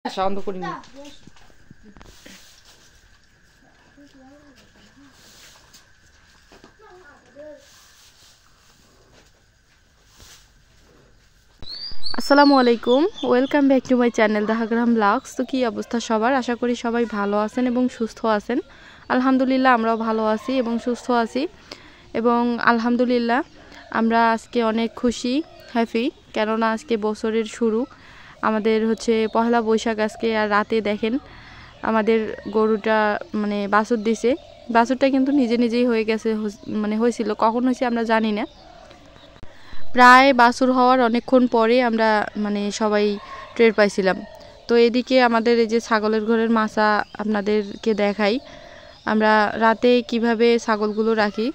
শান্ত করিনি। আসসালামু আলাইকুম, welcome back to my channel Dahagram vlogs. তো কী অবস্থা সবার? আশা করি সবাই ভালো আছেন এবং সুস্থ আছেন। আলহামদুলিল্লাহ আমরাও ভালো আছি এবং সুস্থ আছি। এবং আলহামদুলিল্লাহ আমরা আজকে অনেক খুশি, হ্যাপি, কেননা আজকে বছরের শুরু। আমাদের হচ্ছে পহেলা বৈশাখ আজকে। আর রাতে দেখেন আমাদের গরুটা মানে বাছুর দিছে। বাছুরটা কিন্তু নিজে নিজেই হয়ে গেছে, মানে হয়েছিল, কখন হয়েছে আমরা জানি না। প্রায় বাছুর হওয়ার অনেকক্ষণ পরে আমরা মানে সবাই টের পাইছিলাম। তো এদিকে আমাদের এই যে ছাগলের ঘরের মাচা আপনাদেরকে দেখাই, আমরা রাতে কিভাবে ছাগলগুলো রাখি।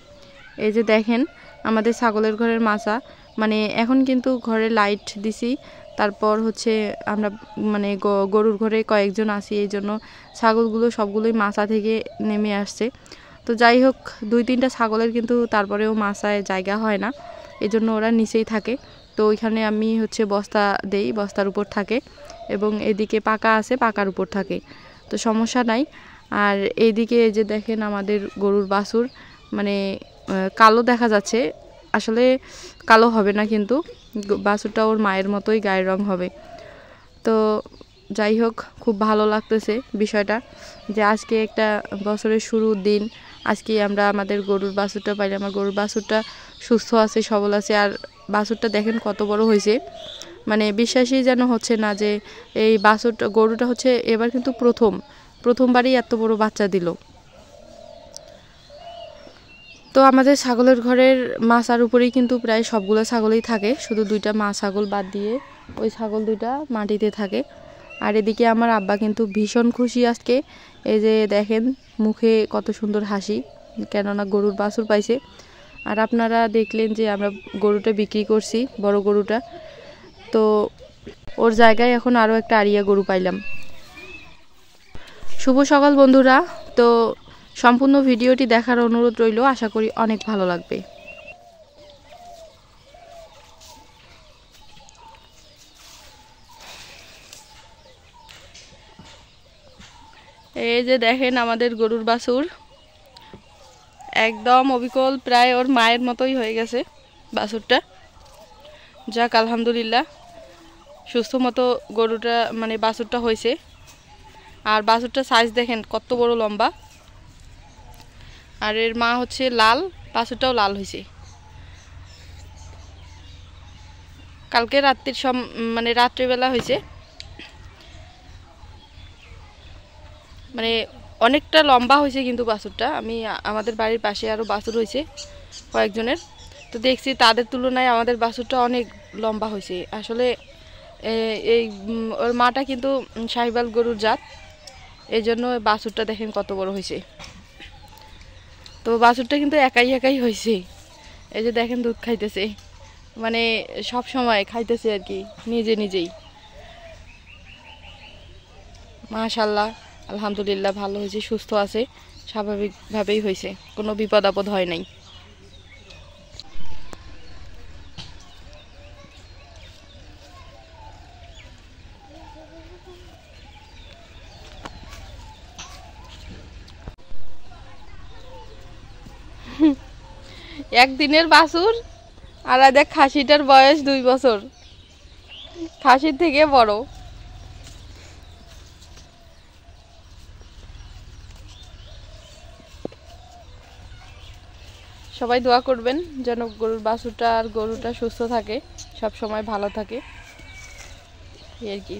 এই যে দেখেন আমাদের ছাগলের ঘরের মাচা, মানে এখন কিন্তু ঘরে লাইট দিছি। তারপর হচ্ছে আমরা মানে গরুর ঘরে কয়েকজন আছি, এই জন্য ছাগলগুলো সবগুলোই মাচা থেকে নেমে আসছে। তো যাই হোক, 2-3টা ছাগলের কিন্তু তারপরেও মাচায় জায়গা হয় না, এই জন্য ওরা নিচেই থাকে। তো ওইখানে আমি হচ্ছে বস্তা দেই, বস্তার উপর থাকে, এবং এদিকে পাকা আছে, পাকার উপর থাকে, তো সমস্যা নাই। আর এইদিকে এই যে দেখেন আমাদের গরুর বাছুর, মানে কালো দেখা যাচ্ছে, আসলে কালো হবে না, কিন্তু বাছুরটা ওর মায়ের মতোই গায়ের রং হবে। তো যাই হোক, খুব ভালো লাগতেছে বিষয়টা যে আজকে একটা বছরের শুরুর দিন, আজকে আমরা আমাদের গরুর বাছুরটা পাইলাম। আমার গরুর বাছুরটা সুস্থ আছে, সবল আছে। আর বাছুরটা দেখেন কত বড় হয়েছে, মানে বিশ্বাসই যেন হচ্ছে না যে এই বাছুরটা, গরুটা হচ্ছে এবার কিন্তু প্রথমবারই এত বড় বাচ্চা দিল। তো আমাদের ছাগলের ঘরের মাচার উপরেই কিন্তু প্রায় সবগুলো ছাগলই থাকে, শুধু 2টা মা ছাগল বাদ দিয়ে ওই ছাগল 2টা মাটিতে থাকে। আর এদিকে আমার আব্বা কিন্তু ভীষণ খুশি আজকে। এই যে দেখেন মুখে কত সুন্দর হাসি, কেননা গরুর বাছুর পাইছে। আর আপনারা দেখলেন যে আমরা গরুটা বিক্রি করছি, বড় গরুটা। তো ওর জায়গায় এখন আরও একটা আরিয়া গরু পাইলাম। শুভ সকাল বন্ধুরা। তো সম্পূর্ণ ভিডিওটি দেখার অনুরোধ রইল, আশা করি অনেক ভালো লাগবে। এই যে দেখেন আমাদের গরুর বাছুর একদম অবিকল, প্রায় ওর মায়ের মতোই হয়ে গেছে বাছুরটা। যাক আলহামদুলিল্লাহ, সুস্থ মতো গরুটা মানে বাছুরটা হয়েছে। আর বাছুরটা সাইজ দেখেন কত বড় লম্বা। আর এর মা হচ্ছে লাল, বাছুরটাও লাল হয়েছে। কালকে রাত্রির মানে রাত্রিবেলা হয়েছে, মানে অনেকটা লম্বা হয়েছে কিন্তু বাছুরটা। আমি আমাদের বাড়ির পাশে আরও বাছুর হয়েছে কয়েকজনের, তো দেখছি তাদের তুলনায় আমাদের বাছুরটা অনেক লম্বা হয়েছে। আসলে এই ওর মাটা কিন্তু শাহিওয়াল গরুর জাত, এই জন্য বাছুরটা দেখেন কত বড় হয়েছে। তো বাছুরটা কিন্তু একাই একাই হয়েছে। এই যে দেখেন দুধ খাইতেছে, মানে সব সময় খাইতেছে আর কি, নিজে নিজেই। মাশাআল্লাহ, আলহামদুলিল্লাহ ভালো হয়েছে, সুস্থ আছে, স্বাভাবিকভাবেই হয়েছে, কোনো বিপদ আপদ হয় নাই। একদিনের বাছুর, আর দেখ খাসিটার বয়স 2 বছর, খাসির থেকে বড়। সবাই দোয়া করবেন যেন গরুর বাছুরটা আর গরুটা সুস্থ থাকে, সব সময় ভালো থাকে, এই আর কি।